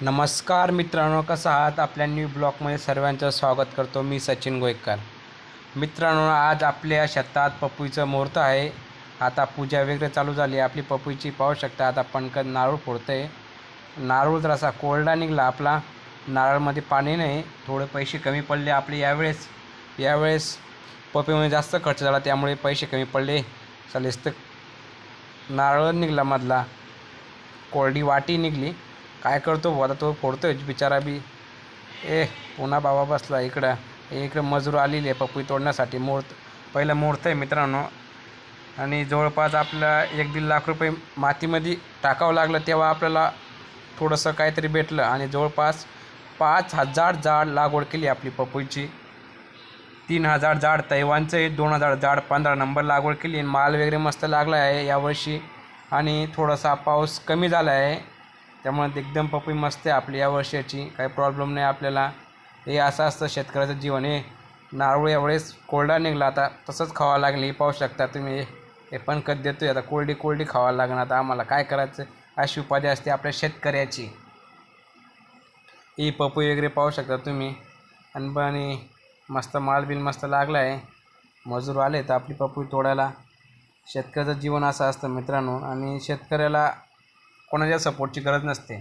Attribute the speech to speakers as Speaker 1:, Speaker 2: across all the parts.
Speaker 1: नमस्कार मित्रांनो, कसं आहात? आपल्या न्यू ब्लॉगमध्ये सर्वांचं स्वागत करतो. मी सचिन गोयकर. मित्रांनो, आज आपल्या शेतात पपईचं मुहूर्त आहे. आता पूजा वगैरे चालू झाली. आपली पपईची पाहू शकता. आता पणकद नारळ फोडतंय. नारळ जरासा कोरडा निघाला आपला. नारळमध्ये पाणी नाही, थोडे पैसे कमी पडले आपले यावेळेस पपईमध्ये जास्त खर्च झाला, त्यामुळे पैसे कमी पडले. चालेल तर नारळ निघाला मधला, कोरडी वाटी निघली. काय करतो आता, तो फोडतोय बिचारा बी. पुन्हा बाबा बसला इकडं मजूर आलेली आहे पपई तोडण्यासाठी. पहिलं मुहूर्त आहे मित्रांनो, आणि जवळपास आपला 1-1.5 लाख रुपये मातीमध्ये टाकावं लागलं तेव्हा आपल्याला थोडंसं काहीतरी भेटलं. आणि जवळपास 5,000 झाड लागवड केली आपली पपईची. 3,000 झाड तैवानचं आहे, 2,000 झाड 15 नंबर लागवड केली. माल वगैरे मस्त लागला आहे यावर्षी. आणि थोडासा पाऊस कमी झाला आहे, त्यामुळे एकदम पपई मस्त आहे आपली यावर्षाची. काही प्रॉब्लेम नाही आपल्याला. हे असं असतं शेतकऱ्याचं जीवन. हे नारळ यावेळेस कोरडा निघाला, आता तसंच खावं लागलं. हे पाहू शकता तुम्ही. हे पण कधी देतोय आता, कोरडी खावा लागणार. आता आम्हाला काय करायचं, अशी उपाधी असते आपल्या शेतकऱ्याची. ही पपई वगैरे पाहू शकता तुम्ही. आणि मस्त माल बिल मस्त लागला आहे. मजूर आले तर आपली पपई तोडायला. शेतकऱ्याचं जीवन असं असतं मित्रांनो. आणि शेतकऱ्याला कोणाच्या सपोर्टची गरज नसते.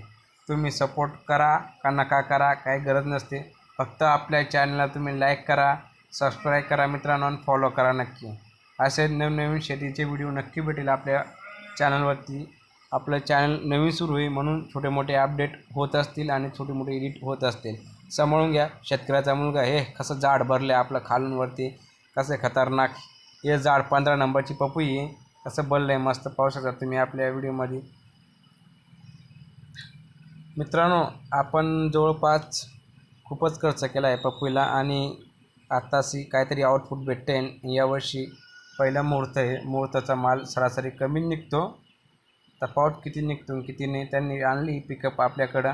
Speaker 1: तुम्ही सपोर्ट करा का नका करा, काही गरज नसते. फक्त आपल्या चॅनलला तुम्ही लाईक करा, सबस्क्राईब करा मित्रांनो, आणि फॉलो करा नक्की. असे नवनवीन शेतीचे व्हिडिओ नक्की भेटेल आपल्या चॅनलवरती. आपलं चॅनल नवीन सुरू आहे म्हणून छोटे मोठे अपडेट होत असतील आणि छोटे मोठे एडिट होत असतील. सांभाळून घ्या. शेतकऱ्याचा मुलगा. हे कसं झाड भरलं आहे आपलं खालून वरती, कसं खतरनाक. हे झाड 15 नंबरची पपई आहे, कसं भरलं आहे मस्त. पाहू शकता तुम्ही आपल्या व्हिडिओमध्ये. मित्रांनो, आपण जवळपास खूपच खर्च केला आहे पपईला, आणि आत्ताशी काहीतरी आउटपुट भेटते. यावर्षी पहिला मुहूर्त आहे. मुहूर्ताचा माल सरासरी कमी निघतो. तर पाऊट किती निघतो किती नाही. त्यांनी आणली पिकअप आपल्याकडं,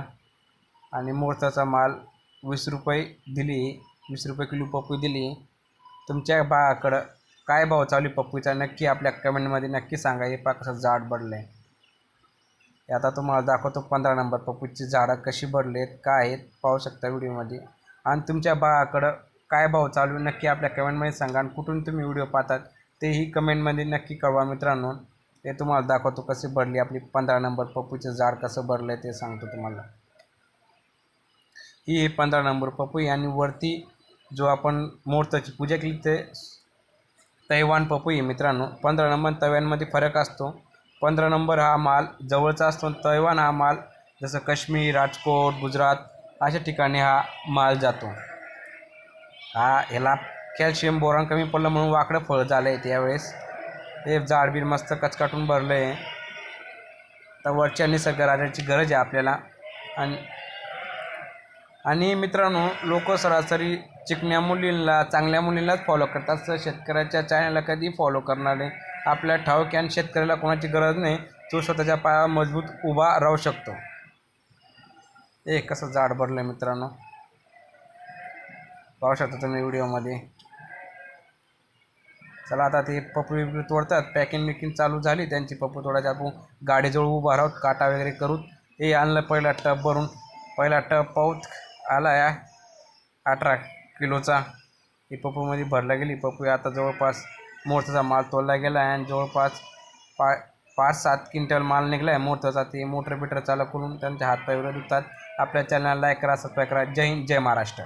Speaker 1: आणि मुहूर्ताचा माल 20 रुपये दिली. 20 रुपये किलो पपई दिली. तुमच्या भावाकडं काय भाव चालू आहे पपईचा, नक्की आपल्या कमेंटमध्ये नक्की सांगा. हे पहा कसं झाड बढलं आहे. आता तुम्हाला दाखवतो 15 नंबर पपईची झाडं कशी भरलेत, काय आहेत, पाहू शकता व्हिडिओमध्ये. आणि तुमच्या भावाकडं काय भाव चालू आहे नक्की आपल्या कमेंटमध्ये सांगा. आणि कुठून तुम्ही व्हिडिओ पाहतात तेही कमेंटमध्ये नक्की कळवा मित्रांनो. ते तुम्हाला दाखवतो कशी भरली आपली 15 नंबर पपईचं झाड, कसं भरलं आहे ते सांगतो तुम्हाला. ही 15 नंबर पपई. आणि वरती जो आपण मुहूर्ताची पूजा केली ते तैवान पपई मित्रांनो. 15 नंबर तैवानमध्ये फरक असतो. 15 नंबर हा माल जवळचा असतो. तैवान हा माल जसं काश्मीर, राजकोट, गुजरात अशा ठिकाणी हा माल जातो. ह्याला कॅल्शियम बोरॉन कमी पडलं म्हणून वाकडं फळ झालं आहे त्यावेळेस. हे झाड बी मस्त कचकाटून भरलं आहे. तर वरच्या निसर्ग राजाची गरज आहे आपल्याला. आणि मित्रांनो, लोक सरासरी चिकण्या मुलींना, चांगल्या मुलींनाच फॉलो करतात. तर शेतकऱ्याच्या चॅनलला कधी फॉलो करणार नाही. आपल्या ठाऊक आणि शेतकऱ्याला कोणाची गरज नाही. तो स्वतःच्या पायावर मजबूत उभा राहू शकतो. कसं झाड भरलं मित्रांनो, पाहू शकता तुम्ही व्हिडिओमध्ये. चला आता ते पपई तोडतात. पॅकिंग चालू झाली त्यांची. पपई तोडायची आपण गाडीजवळ उभा राहूत, काटा वगैरे करूत. हे आणलं पहिला टब भरून. पहिला टब पाऊत आला आहे 18 किलोचा. ही पपईमध्ये भरला गेली पपई. आता जवळपास मोठ्याचा माल तोडला गेला आहे, आणि जवळपास 5-7 क्विंटल माल निघला आहे मोठ्याचा. ते मोटर चालू करून त्यांच्या हातपाय वगैरे दुखतात. आपल्या चॅनलला लाईक करा, सबस्क्राईब करा. जय हिंद, जय महाराष्ट्र.